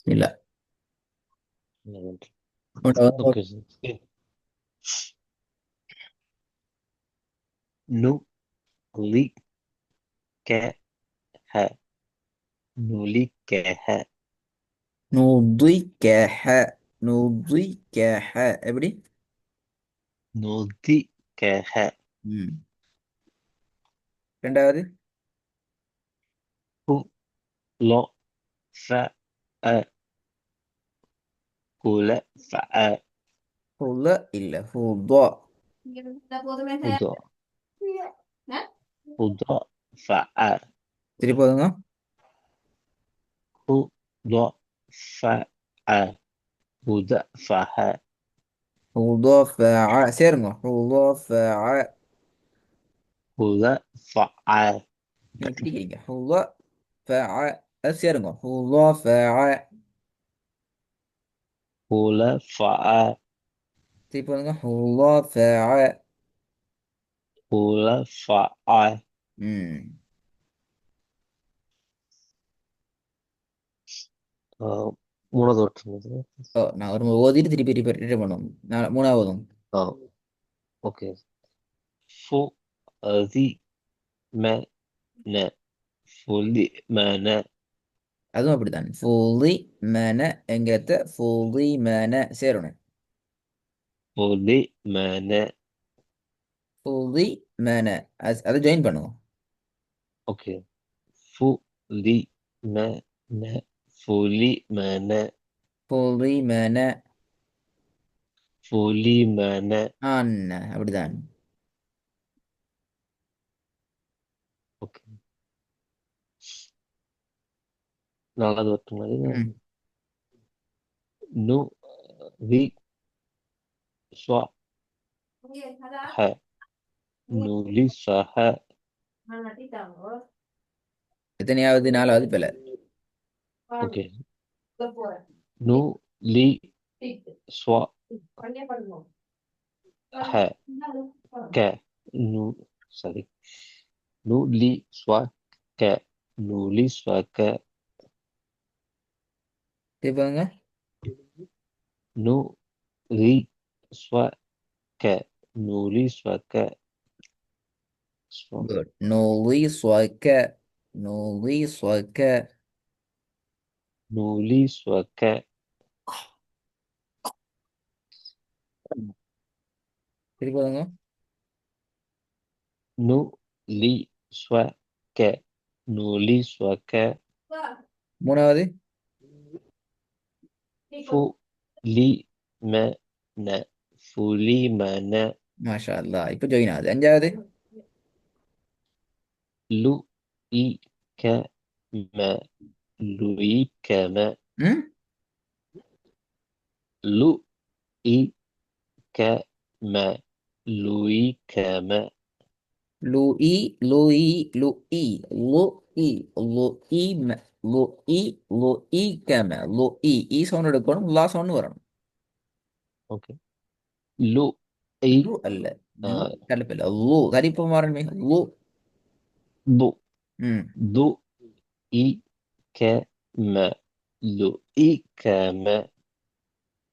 இல்ல. மூணாவது. Okay. Nu li ke hai. நுழிக்கஹ. நுதிக்கஹ. நுதிக்கஹ எப்படி? நொதிக்கஹ. ம். ரெண்டாவது. கு லொ ஃப அ குல ஃப அ ஹுல இல்ல ஹுதா. உதொ உதொ ஃப அ திருப்பி போதுங்க. கு லொ ஃப அ உத ஃபஹ. ஹுதா சேருங்க. ஹுதா. உத ஃப அ நீங்க பிடிக்கிறீங்க. ஹுதா அது சேருங்க. ஹுதா குல ஃப அ திருப்பி போதுங்க. ஹுதா. குல ஃப அ. ம். மூணாவது ஒற்றுமை. ஓ, நான் ஒரு ஓதிட்டு திருப்பி ரிப்பீட் பண்ணுவோம். மூணாவதும். ஓகே. ஃபு தி ம ந ஃபுலி ம ந அதுவும் அப்படித்தான். ஃபுலி மன என்கிறத ஃபுலி மன சேரணும். ஃபுலி ம ந. ஃபுலி மன அதை ஜாயின் பண்ணுவோம். ஓகே. ஃபு லி ம ந ஃபுலி ம ந ஃபுலி மன ஃபுலி ம ந. அப்படிதான். ஓகே. நாலாவது ஒற்றுமை. ம். நு ரி ஸ்வ ஹ நுலி ஸ்வஹ. எத்தனையாவது? நாலாவது பிழை. ஓகே. நு லி ஸ்வ ஹ க நு சாரி நு லி ஸ்வ க நுலி ஸ்வ க திருப்பாங்க. நு ரி ஸ்வ க நுலி ஸ்வ க ஸ்வ குட். நூலி ஸ்வக்க. நூலி ஸ்வக்க. நுலி ஸ்வ க திருப்பாங்க. நு லி ஸ்வ க நுலி ஸ்வ க மூணாவது. ஃபு லி ம ந ஃபுலி ம ந மாஷா அல்லா. இப்ப ஜாயின் ஆகுது. அஞ்சாவது. லு இ க ம லுயி க ம ம். லு இ க ம லுயி க ம லூஇ. லூஇ. லூஇ. லூஇ. லூஇ லூஇ. லூஇ கம. லூஇ சவுண்ட் எடுக்கணும். லா சவுண்ட் வரணும். ஓகே. லு இ லூ அல்ல. லூ அஹ், தலைப்பில்ல. லூ தரிப்பு மாறணுமே. லூ. து ம். து இ க ம லு இ க ம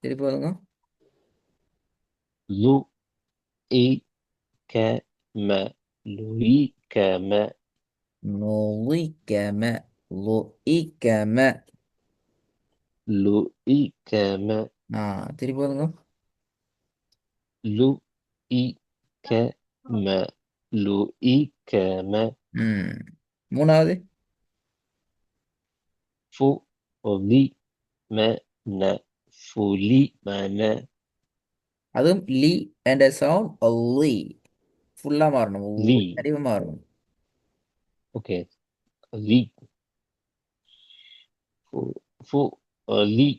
திருப்பி வருங்க. லு இ க ம லுயி க ம லூஇ கம. லூஇ கம. லுயி க ம திருப்பி வருங்க. லு இ க ம லுயி க ம ம். மூணாவது. ஃபு லி ம ந ஃபுலி ம ந அதுவும் லி என்ற சவுண்ட் லீ ஃபுல்லா மாறணும். லி. தரிவு மாறணும். ஓகே. லி ஃபு ஃபு லி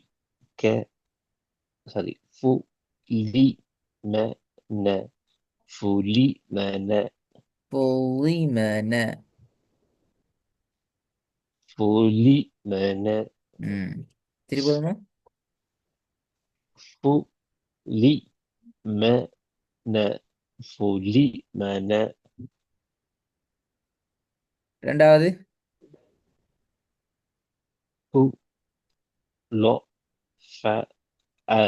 க சாரி ஃபு லி ம ந ஃபுலி ம ந புலி மன. ஃபுலி ம ந ம். திருப்பி வருங்க. ஃபு லி ம ந ஃபுலி ம ந ரெண்டாவது. ஃபு லோ ஃப அ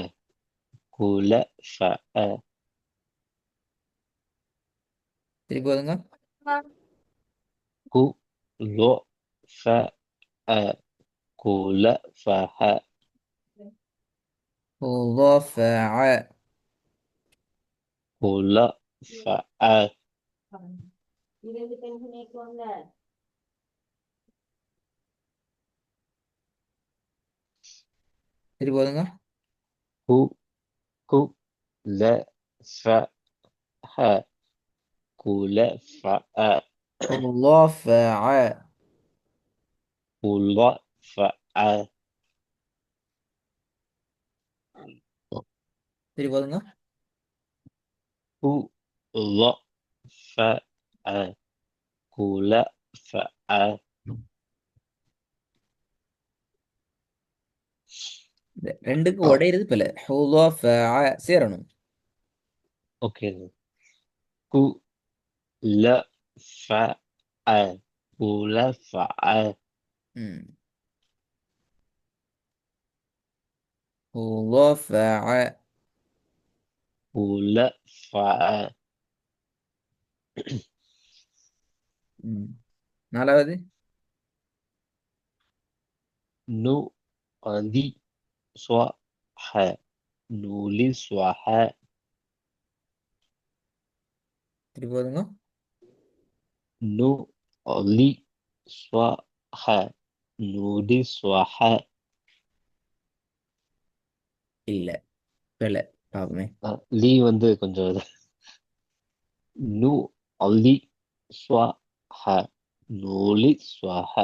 குல ஃப அ திருப்பி ஓதுங்க. கு லோ ஃப அ குல ஃப ஹ رفع. குல ஃப அ திருப்பி ஓதுங்க. கு கு ல ஃப ஹ குல ஃப அ رفع. குல ஃப அ திருப்பி ஓதுங்க. கு ல ஃப அ குல ஃப அ இந்த ரெண்டுக்கு உடையிறது பிள்ளை. சேரணும். ஓகே கு ல ஃப அ குல ஃப அ ம். رفع. குல ஃப அ ம். நாலாவது. நு லி ஸ்வ ஹ நூலி ஸ்வ ஹ திருப்பி ஓதுங்க. நு லி ஸ்வ ஹ நூலி ஸ்வ ஹ இல்ல, பிள்ளை. பாப்போமே. லீ வந்து கொஞ்சம் நு லி ஸ்வ ஹ நூலி ஸ்வ ஹ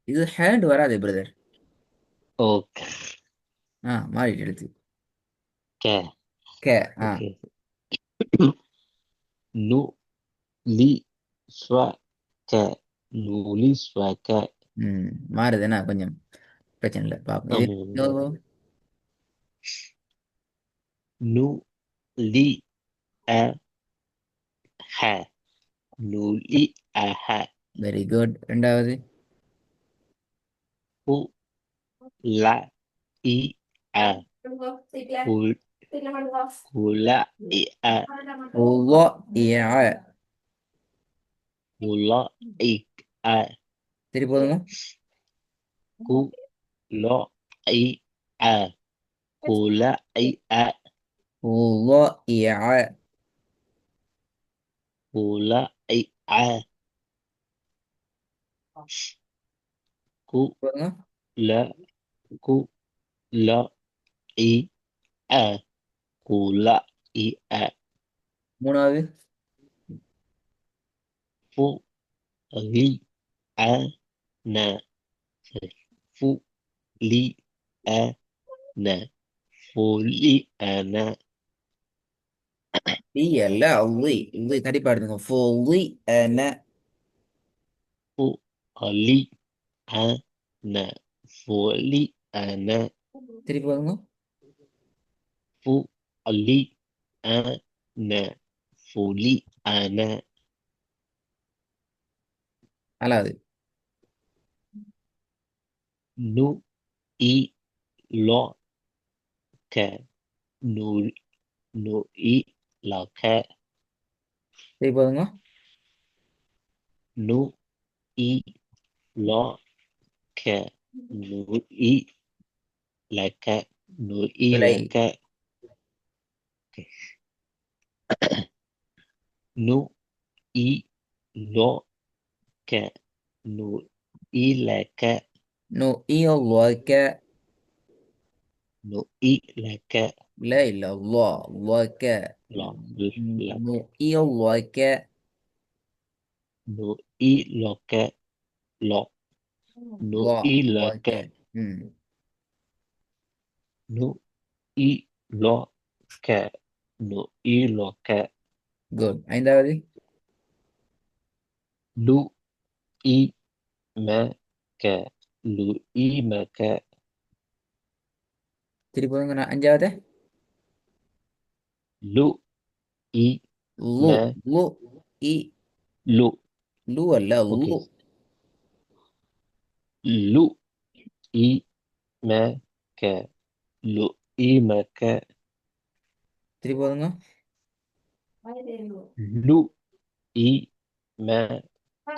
இது ஹேண்ட் வராது பிரதர். ஓகே மாறிட்டு எடுத்து. K K. ஓகே நு லி ஸ்வ க நூலி ஸ்வ க ம். மாறுதுன்னா கொஞ்சம் பிரச்சனை இல்லை. பாப்போம். இது நு லி அ ஹ நூலி அ ஹ வெரி குட். ரெண்டாவது. கு ல இ அ குல் குல இ அ وضئع. குல இ அ திருப்பி போதுங்க. கு லோ ஐ அ குல ஐ அ وضئع. குல ஐ அ கு போதுங்க. ல கு ல இ அ குல இ அ மூணாவது. ஃபு லி அ ந சரி ஃபு லி அ ந ஃபுலி அ ந டி அல்ல அவ்வி. இது கண்டிப்பா எடுத்துங்க. ஃபுல்லி அன. ஃபு லி அ ந ஃபுலி அ ந திருப்பி போதுங்க. ஃபு லி அ ந ஃபுலி அ ந நாலாவது. நு இ லோ க நு நு இ ல க திருப்பி போதுங்க. நு இ லோ க நு இ ல க நு இ விலை. ல க நு இ லோ க நு இ ல க நோ இயல்வக்க. நு இ ல க لا إلا الله وك. ல ல يوك. நு இ லோ க லோ நு الله இ ல وك. க நு இ லோ க நு இ லோ க குட். ஐந்தாவது. லு இ ம க லு இ ம க திருப்பி போதுங்க. நான் அஞ்சாவது. லு இ லு. ம லு இ. லு லு அல்ல ஓகே லு. லு இ me ke lu I me ke திருப்பி போதுங்க. lu I me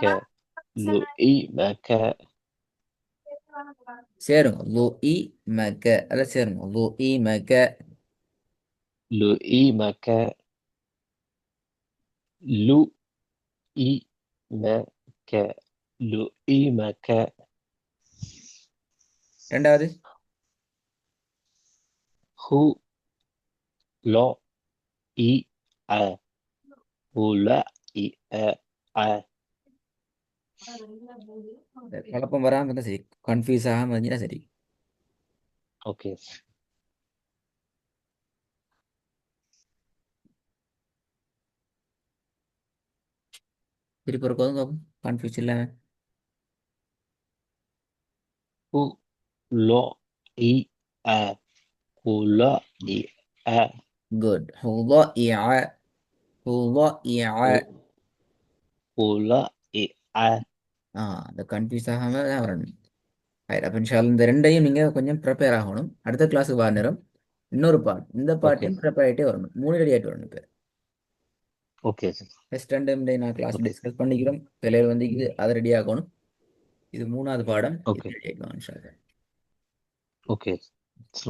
ke lu I me ke சேருங்க. லு மக எல்லாம் சேருங்க. லு மக lu I me ke lu I me ke lu I me ke ரெண்டாவது hu lo I a hu la I a குழப்பம் வராம இருந்தா சரி, கன்ஃபியூஸ் ஆகாம இருந்துச்சுன்னா சரி. okay திருப்பி ஒரு போதுங்க, கன்ஃபியூஸ் இல்லாம. hu lo I a hu lo I a good. ஹுலாஇஅ ஹுலாஇஅ. hu hu lo I a அந்த கன்ஃபியூஸ் ஆகாம தான் வரணும். ரைட். அப்போ இன்ஷால்லா இந்த ரெண்டையும் நீங்கள் கொஞ்சம் ப்ரிப்பேர் ஆகணும். அடுத்த கிளாஸுக்கு வர நேரம் இன்னொரு பாட், இந்த okay பாட்டையும் ப்ரிப்பேர் ஆகிட்டே வரணும். 3 ரெடி ஆகிட்டு வரணும். இப்போ okay ஃபஸ்ட் ரெண்டு நான் கிளாஸ் okay டிஸ்கஸ் பண்ணிக்கிறோம். பிள்ளைகள் வந்து இது அதை ரெடி ஆகணும். இது 3வது பாடம். இது okay ரெடி ஆகணும் இன்ஷால்லா. okay